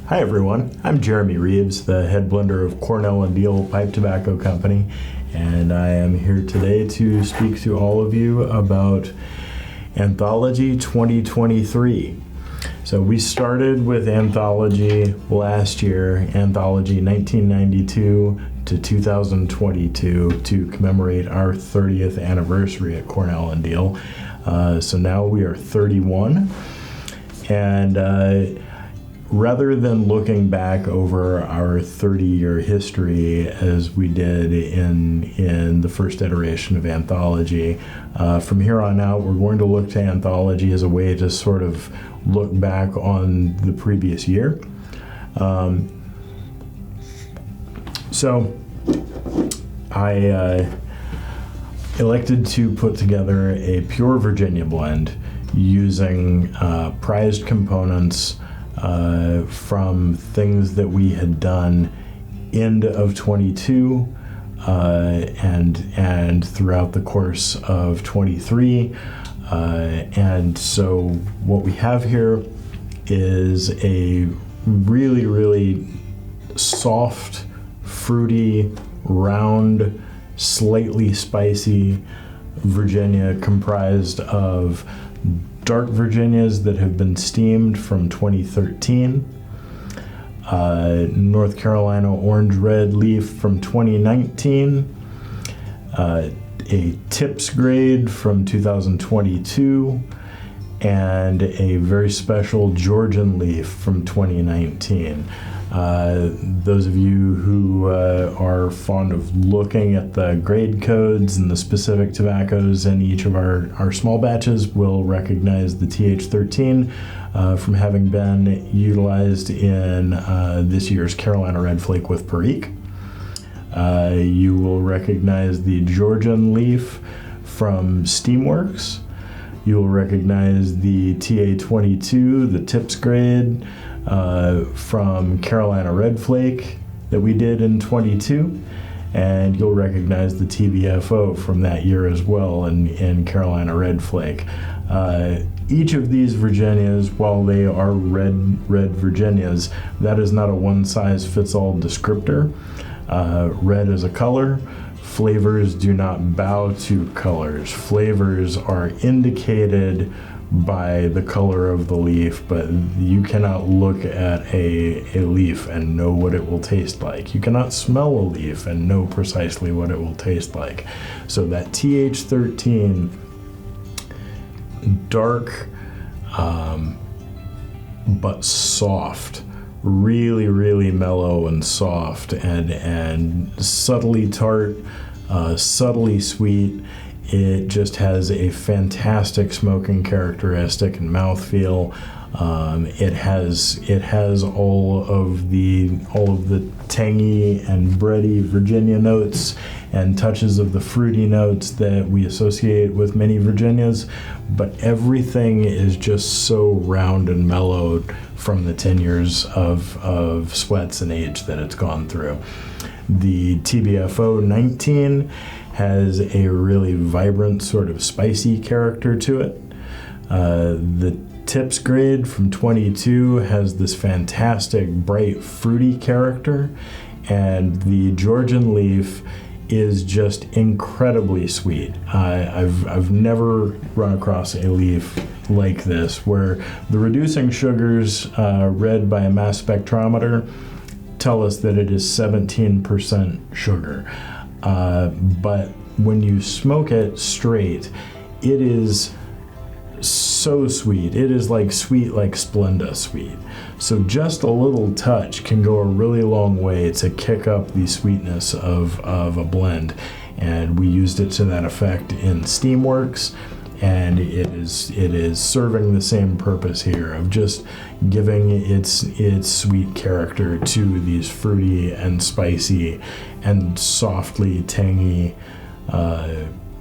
Hi everyone, I'm Jeremy Reeves, the head blender of Cornell & Deal Pipe Tobacco Company, and I am here today to speak to all of you about Anthology 2023. So we started with Anthology last year, Anthology 1992 to 2022, to commemorate our 30th anniversary at Cornell & Deal. So now we are 31, and rather than looking back over our 30-year history as we did in the first iteration of Anthology, from here on out we're going to look to Anthology as a way to sort of look back on the previous year. So I elected to put together a pure Virginia blend using prized components from things that we had done end of 22 and throughout the course of 23. And so what we have here is a really, really soft, fruity, round, slightly spicy Virginia comprised of dark Virginias that have been steamed from 2013, North Carolina orange red leaf from 2019, a tips grade from 2022, and a very special Georgian leaf from 2019. Those of you who are fond of looking at the grade codes and the specific tobaccos in each of our small batches will recognize the TH13 from having been utilized in this year's Carolina Red Flake with Perique. You will recognize the Georgian leaf from Steamworks. You will recognize the TA22, the tips grade, from Carolina Red Flake that we did in 22, and you'll recognize the TBFO from that year as well in Carolina Red Flake. Each of these Virginias, while they are red Virginias, that is not a one-size-fits-all descriptor. Red is a color. Flavors do not bow to colors. Flavors are indicated by the color of the leaf, but you cannot look at a leaf and know what it will taste like. You cannot smell a leaf and know precisely what it will taste like. So that TH13, dark but soft, really, really mellow and soft, and subtly tart, subtly sweet. It just has a fantastic smoking characteristic and mouthfeel. It has all of the tangy and bready Virginia notes and touches of the fruity notes that we associate with many Virginias, but everything is just so round and mellowed from the 10 years of sweats and age that it's gone through. The TBFO 19 has a really vibrant sort of spicy character to it. The tips grade from 22 has this fantastic bright fruity character, and the Georgian leaf is just incredibly sweet. I've never run across a leaf like this where the reducing sugars read by a mass spectrometer tell us that it is 17% sugar. But when you smoke it straight, it is so sweet. It is like sweet, like Splenda sweet. So just a little touch can go a really long way to kick up the sweetness of a blend. And we used it to that effect in Steamworks, and it is serving the same purpose here of just giving its sweet character to these fruity and spicy and softly tangy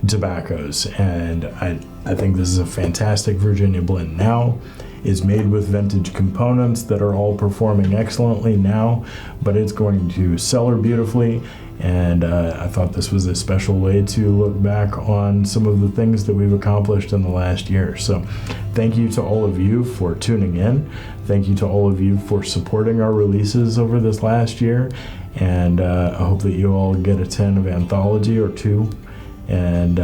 tobaccos. And I think this is a fantastic Virginia blend now. It's made with vintage components that are all performing excellently now, but it's going to cellar beautifully. And I thought this was a special way to look back on some of the things that we've accomplished in the last year. So thank you to all of you for tuning in. Thank you to all of you for supporting our releases over this last year. And I hope that you all get a tin of Anthology or two and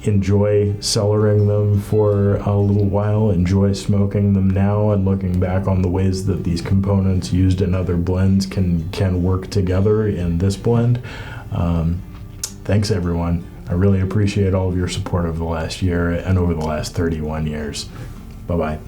enjoy cellaring them for a little while, enjoy smoking them now, and looking back on the ways that these components used in other blends can work together in this blend. Thanks everyone. I really appreciate all of your support over the last year and over the last 31 years. Bye-bye.